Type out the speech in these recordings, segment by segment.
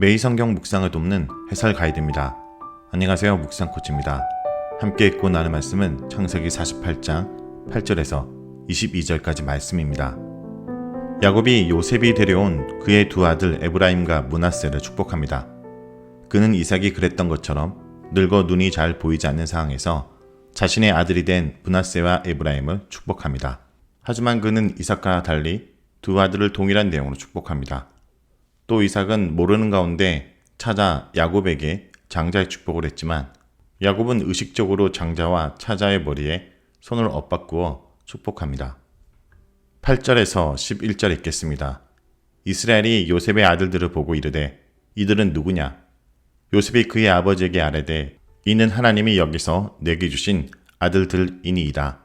매일 성경 묵상을 돕는 해설 가이드입니다. 안녕하세요. 묵상 코치입니다. 함께 읽고 나눌 말씀은 창세기 48장 8절에서 22절까지 말씀입니다. 야곱이 요셉이 데려온 그의 두 아들 에브라임과 므낫세를 축복합니다. 그는 이삭이 그랬던 것처럼 늙어 눈이 잘 보이지 않는 상황에서 자신의 아들이 된 므낫세와 에브라임을 축복합니다. 하지만 그는 이삭과 달리 두 아들을 동일한 내용으로 축복합니다. 또 이삭은 모르는 가운데 찾아 야곱에게 장자의 축복을 했지만 야곱은 의식적으로 장자와 차자의 머리에 손을 엇바꾸어 축복합니다. 8절에서 11절 읽겠습니다. 이스라엘이 요셉의 아들들을 보고 이르되 이들은 누구냐? 요셉이 그의 아버지에게 아뢰되 이는 하나님이 여기서 내게 주신 아들들이니이다.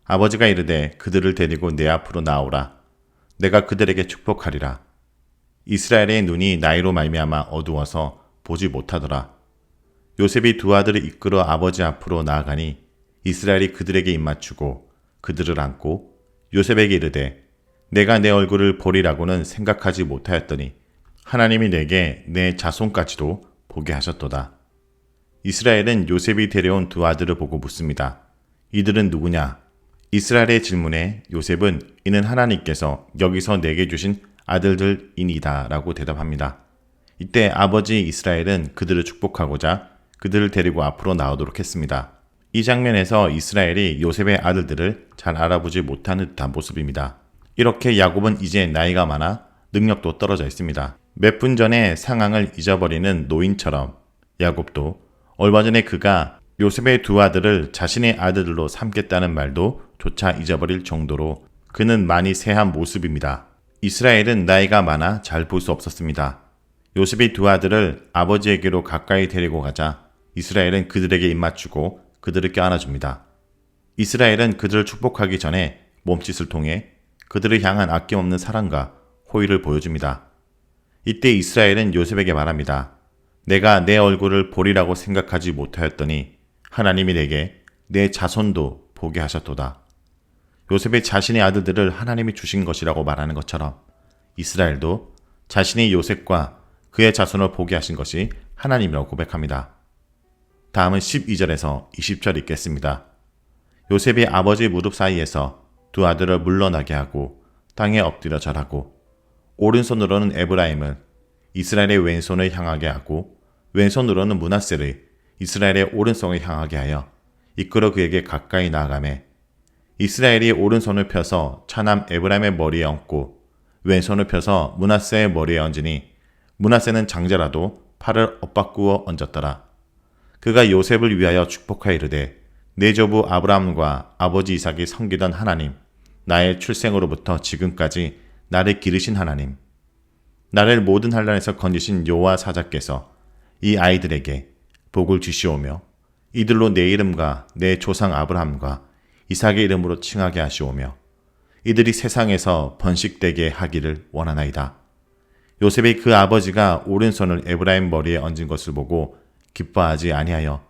아버지가 이르되 그들을 데리고 내 앞으로 나오라. 내가 그들에게 축복하리라. 이스라엘의 눈이 나이로 말미암아 어두워서 보지 못하더라. 요셉이 두 아들을 이끌어 아버지 앞으로 나아가니 이스라엘이 그들에게 입맞추고 그들을 안고 요셉에게 이르되 내가 내 얼굴을 보리라고는 생각하지 못하였더니 하나님이 내게 내 자손까지도 보게 하셨도다. 이스라엘은 요셉이 데려온 두 아들을 보고 묻습니다. 이들은 누구냐? 이스라엘의 질문에 요셉은 이는 하나님께서 여기서 내게 주신 아들들이니다 라고 대답합니다. 이때 아버지 이스라엘은 그들을 축복하고자 그들을 데리고 앞으로 나오도록 했습니다. 이 장면에서 이스라엘이 요셉의 아들들을 잘 알아보지 못하는 듯한 모습입니다. 이렇게 야곱은 이제 나이가 많아 능력도 떨어져 있습니다. 몇 분 전에 상황을 잊어버리는 노인처럼 야곱도 얼마 전에 그가 요셉의 두 아들을 자신의 아들들로 삼겠다는 말도 조차 잊어버릴 정도로 그는 많이 쇠한 모습입니다. 이스라엘은 나이가 많아 잘 볼 수 없었습니다. 요셉이 두 아들을 아버지에게로 가까이 데리고 가자 이스라엘은 그들에게 입맞추고 그들을 껴안아줍니다. 이스라엘은 그들을 축복하기 전에 몸짓을 통해 그들을 향한 아낌없는 사랑과 호의를 보여줍니다. 이때 이스라엘은 요셉에게 말합니다. 내가 내 얼굴을 보리라고 생각하지 못하였더니 하나님이 내게 내 자손도 보게 하셨도다. 요셉의 자신의 아들들을 하나님이 주신 것이라고 말하는 것처럼 이스라엘도 자신이 요셉과 그의 자손을 보게 하신 것이 하나님이라고 고백합니다. 다음은 12절에서 20절 읽겠습니다. 요셉이 아버지 무릎 사이에서 두 아들을 물러나게 하고 땅에 엎드려 절하고 오른손으로는 에브라임을 이스라엘의 왼손을 향하게 하고 왼손으로는 므낫세를 이스라엘의 오른손을 향하게 하여 이끌어 그에게 가까이 나아가매 이스라엘이 오른손을 펴서 차남 에브라임의 머리에 얹고 왼손을 펴서 므낫세의 머리에 얹으니 므낫세는 장자라도 팔을 엇바꾸어 얹었더라. 그가 요셉을 위하여 축복하여 이르되 내 조부 아브라함과 아버지 이삭이 섬기던 하나님, 나의 출생으로부터 지금까지 나를 기르신 하나님, 나를 모든 환난에서 건지신 여호와 사자께서 이 아이들에게 복을 주시오며 이들로 내 이름과 내 조상 아브라함과 이삭의 이름으로 칭하게 하시오며 이들이 세상에서 번식되게 하기를 원하나이다. 요셉이 그 아버지가 오른손을 에브라임 머리에 얹은 것을 보고 기뻐하지 아니하여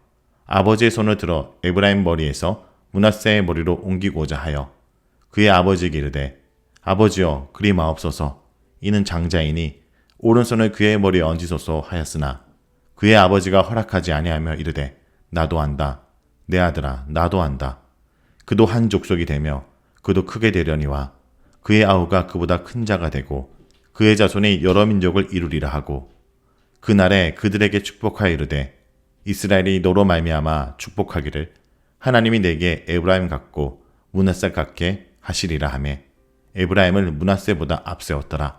아버지의 손을 들어 에브라임 머리에서 므낫세의 머리로 옮기고자 하여 그의 아버지에게 이르되 아버지여 그리 마옵소서 이는 장자이니 오른손을 그의 머리에 얹으소서 하였으나 그의 아버지가 허락하지 아니하며 이르되 나도 안다 내 아들아 나도 안다 그도 한 족속이 되며 그도 크게 되려니와 그의 아우가 그보다 큰 자가 되고 그의 자손이 여러 민족을 이루리라 하고 그날에 그들에게 축복하여 이르되 이스라엘이 너로 말미암아 축복하기를 하나님이 내게 에브라임 같고 므낫세 같게 하시리라 하매 에브라임을 므낫세보다 앞세웠더라.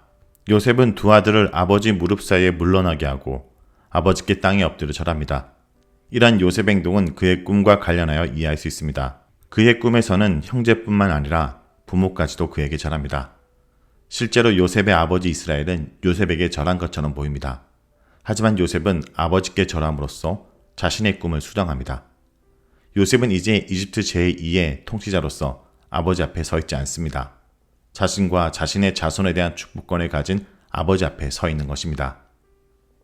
요셉은 두 아들을 아버지 무릎 사이에 물러나게 하고 아버지께 땅에 엎드려 절합니다. 이러한 요셉 행동은 그의 꿈과 관련하여 이해할 수 있습니다. 그의 꿈에서는 형제뿐만 아니라 부모까지도 그에게 절합니다. 실제로 요셉의 아버지 이스라엘은 요셉에게 절한 것처럼 보입니다. 하지만 요셉은 아버지께 절함으로써 자신의 꿈을 수정합니다. 요셉은 이제 이집트 제2의 통치자로서 아버지 앞에 서 있지 않습니다. 자신과 자신의 자손에 대한 축복권을 가진 아버지 앞에 서 있는 것입니다.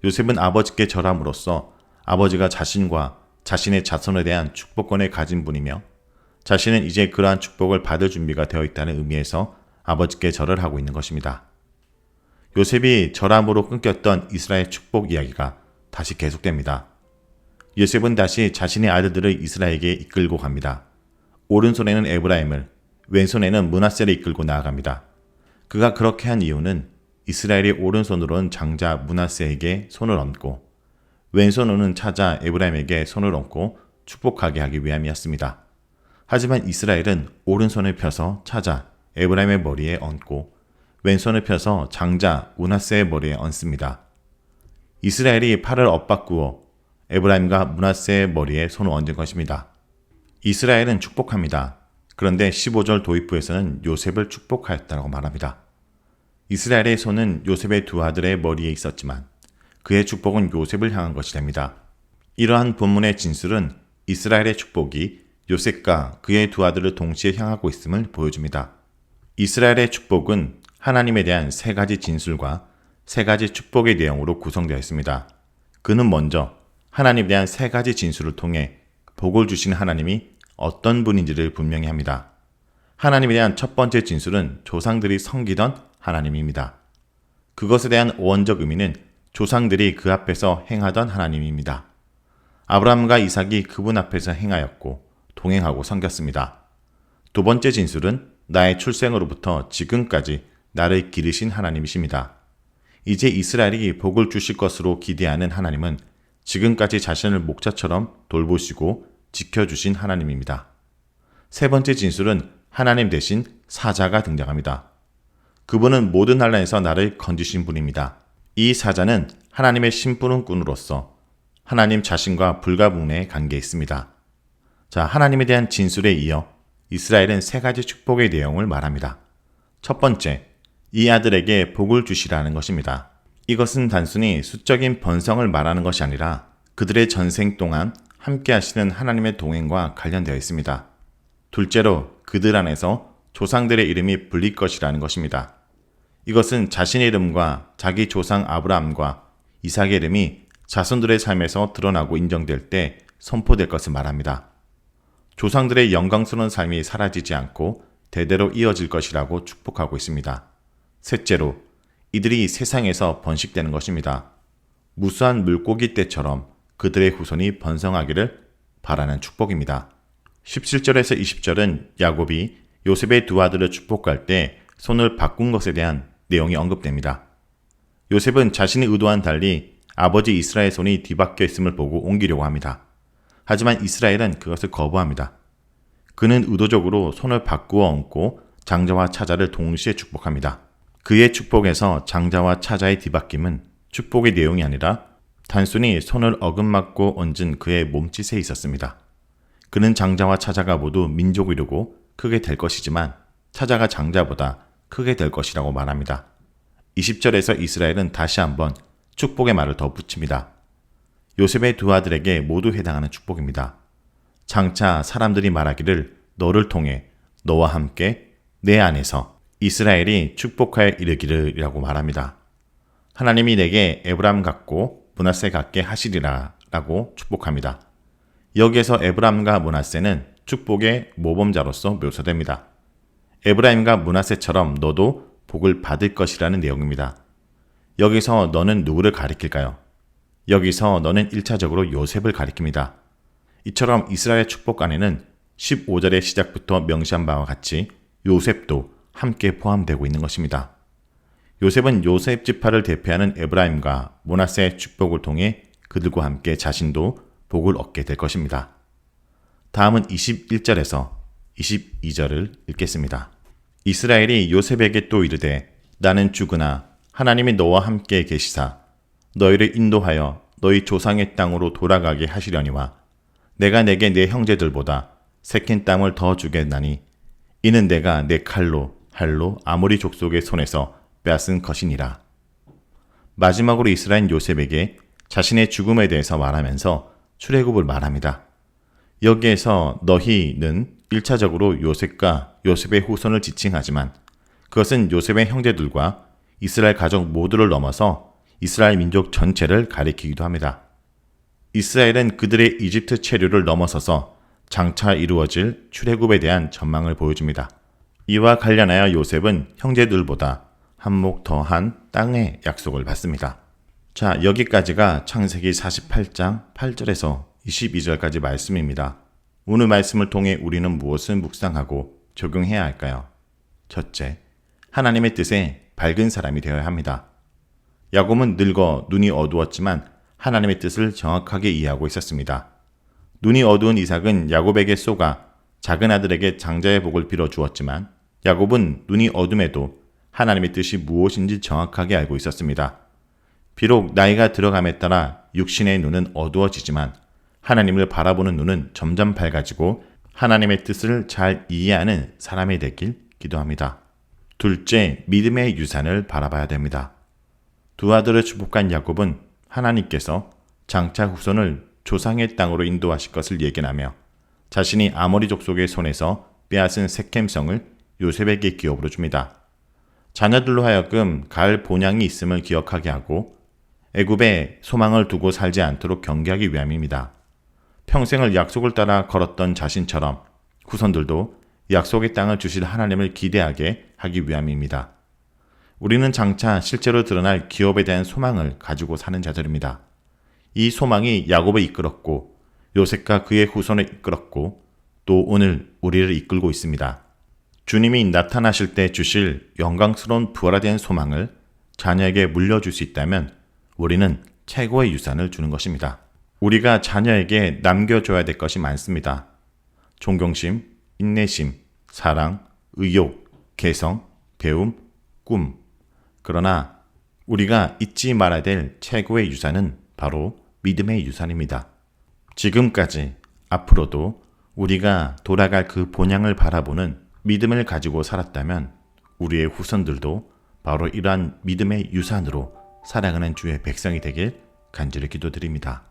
요셉은 아버지께 절함으로써 아버지가 자신과 자신의 자손에 대한 축복권을 가진 분이며 자신은 이제 그러한 축복을 받을 준비가 되어 있다는 의미에서 아버지께 절을 하고 있는 것입니다. 요셉이 절함으로 끊겼던 이스라엘 축복 이야기가 다시 계속됩니다. 요셉은 다시 자신의 아들들을 이스라엘에게 이끌고 갑니다. 오른손에는 에브라임을, 왼손에는 므낫세를 이끌고 나아갑니다. 그가 그렇게 한 이유는 이스라엘이 오른손으로는 장자 므낫세에게 손을 얹고 왼손으로는 차자 에브라임에게 손을 얹고 축복하게 하기 위함이었습니다. 하지만 이스라엘은 오른손을 펴서 차자 에브라임의 머리에 얹고 왼손을 펴서 장자 므낫세의 머리에 얹습니다. 이스라엘이 팔을 엇바꾸어 에브라임과 므낫세의 머리에 손을 얹은 것입니다. 이스라엘은 축복합니다. 그런데 15절 도입부에서는 요셉을 축복하였다고 말합니다. 이스라엘의 손은 요셉의 두 아들의 머리에 있었지만 그의 축복은 요셉을 향한 것이 됩니다. 이러한 본문의 진술은 이스라엘의 축복이 요셉과 그의 두 아들을 동시에 향하고 있음을 보여줍니다. 이스라엘의 축복은 하나님에 대한 세 가지 진술과 세 가지 축복의 내용으로 구성되어 있습니다. 그는 먼저 하나님에 대한 세 가지 진술을 통해 복을 주신 하나님이 어떤 분인지를 분명히 합니다. 하나님에 대한 첫 번째 진술은 조상들이 섬기던 하나님입니다. 그것에 대한 원적 의미는 조상들이 그 앞에서 행하던 하나님입니다. 아브라함과 이삭이 그분 앞에서 행하였고 동행하고 섬겼습니다. 두 번째 진술은 나의 출생으로부터 지금까지 나를 기르신 하나님이십니다. 이제 이스라엘이 복을 주실 것으로 기대하는 하나님은 지금까지 자신을 목자처럼 돌보시고 지켜주신 하나님입니다. 세 번째 진술은 하나님 대신 사자가 등장합니다. 그분은 모든 환난에서 나를 건지신 분입니다. 이 사자는 하나님의 심부름꾼으로서 하나님 자신과 불가분의 관계에 있습니다. 자, 하나님에 대한 진술에 이어 이스라엘은 세 가지 축복의 내용을 말합니다. 첫 번째, 이 아들에게 복을 주시라는 것입니다. 이것은 단순히 수적인 번성을 말하는 것이 아니라 그들의 전생 동안 함께 하시는 하나님의 동행과 관련되어 있습니다. 둘째로, 그들 안에서 조상들의 이름이 불릴 것이라는 것입니다. 이것은 자신의 이름과 자기 조상 아브라함과 이삭의 이름이 자손들의 삶에서 드러나고 인정될 때 선포될 것을 말합니다. 조상들의 영광스러운 삶이 사라지지 않고 대대로 이어질 것이라고 축복하고 있습니다. 셋째로, 이들이 세상에서 번식되는 것입니다. 무수한 물고기 떼처럼 그들의 후손이 번성하기를 바라는 축복입니다. 17절에서 20절은 야곱이 요셉의 두 아들을 축복할 때 손을 바꾼 것에 대한 내용이 언급됩니다. 요셉은 자신의 의도와는 달리 아버지 이스라엘의 손이 뒤바뀌어 있음을 보고 옮기려고 합니다. 하지만 이스라엘은 그것을 거부합니다. 그는 의도적으로 손을 바꾸어 얹고 장자와 차자를 동시에 축복합니다. 그의 축복에서 장자와 차자의 뒤바뀜은 축복의 내용이 아니라 단순히 손을 어긋맞고 얹은 그의 몸짓에 있었습니다. 그는 장자와 차자가 모두 민족을 이루고 크게 될 것이지만 차자가 장자보다 크게 될 것이라고 말합니다. 20절에서 이스라엘은 다시 한번 축복의 말을 더 붙입니다. 요셉의 두 아들에게 모두 해당하는 축복입니다. 장차 사람들이 말하기를 너를 통해 너와 함께 내 안에서 이스라엘이 축복하여 이르기를 이라고 말합니다. 하나님이 내게 에브람 같고 므낫세 같게 하시리라 라고 축복합니다. 여기에서 에브람과 므낫세는 축복의 모범자로서 묘사됩니다. 에브라임과 므낫세처럼 너도 복을 받을 것이라는 내용입니다. 여기서 너는 누구를 가리킬까요? 여기서 너는 1차적으로 요셉을 가리킵니다. 이처럼 이스라엘의 축복 안에는 15절의 시작부터 명시한 바와 같이 요셉도 함께 포함되고 있는 것입니다. 요셉은 요셉 지파를 대표하는 에브라임과 므낫세의 축복을 통해 그들과 함께 자신도 복을 얻게 될 것입니다. 다음은 21절에서 22절을 읽겠습니다. 이스라엘이 요셉에게 또 이르되 나는 죽으나 하나님이 너와 함께 계시사 너희를 인도하여 너희 조상의 땅으로 돌아가게 하시려니와 내가 내게 내 형제들보다 새긴 땅을 더 주겠나니 이는 내가 내 칼로 아모리 족속의 손에서 빼앗은 것이니라. 마지막으로 이스라엘 요셉에게 자신의 죽음에 대해서 말하면서 출애굽을 말합니다. 여기에서 너희는 1차적으로 요셉과 요셉의 후손을 지칭하지만 그것은 요셉의 형제들과 이스라엘 가족 모두를 넘어서 이스라엘 민족 전체를 가리키기도 합니다. 이스라엘은 그들의 이집트 체류를 넘어서서 장차 이루어질 출애굽에 대한 전망을 보여줍니다. 이와 관련하여 요셉은 형제들보다 한 목 더한 땅의 약속을 받습니다. 자, 여기까지가 창세기 48장 8절에서 22절까지 말씀입니다. 오늘 말씀을 통해 우리는 무엇을 묵상하고 적용해야 할까요? 첫째, 하나님의 뜻에 밝은 사람이 되어야 합니다. 야곱은 늙어 눈이 어두웠지만 하나님의 뜻을 정확하게 이해하고 있었습니다. 눈이 어두운 이삭은 야곱에게 쏘가 작은 아들에게 장자의 복을 빌어 주었지만 야곱은 눈이 어둠에도 하나님의 뜻이 무엇인지 정확하게 알고 있었습니다. 비록 나이가 들어감에 따라 육신의 눈은 어두워지지만 하나님을 바라보는 눈은 점점 밝아지고 하나님의 뜻을 잘 이해하는 사람이 되길 기도합니다. 둘째, 믿음의 유산을 바라봐야 됩니다. 두 아들을 축복한 야곱은 하나님께서 장차 후손을 조상의 땅으로 인도하실 것을 예견하며 자신이 아모리 족속의 손에서 빼앗은 세켐성을 요셉에게 기업으로 줍니다. 자녀들로 하여금 갈 본향이 있음을 기억하게 하고 애굽에 소망을 두고 살지 않도록 경계하기 위함입니다. 평생을 약속을 따라 걸었던 자신처럼 후손들도 약속의 땅을 주실 하나님을 기대하게 하기 위함입니다. 우리는 장차 실제로 드러날 기업에 대한 소망을 가지고 사는 자들입니다. 이 소망이 야곱을 이끌었고 요셉과 그의 후손을 이끌었고 또 오늘 우리를 이끌고 있습니다. 주님이 나타나실 때 주실 영광스러운 부활에 소망을 자녀에게 물려줄 수 있다면 우리는 최고의 유산을 주는 것입니다. 우리가 자녀에게 남겨줘야 될 것이 많습니다. 존경심, 인내심, 사랑, 의욕, 개성, 배움, 꿈. 그러나 우리가 잊지 말아야 될 최고의 유산은 바로 믿음의 유산입니다. 지금까지 앞으로도 우리가 돌아갈 그 본향을 바라보는 믿음을 가지고 살았다면 우리의 후손들도 바로 이러한 믿음의 유산으로 살아가는 주의 백성이 되길 간절히 기도드립니다.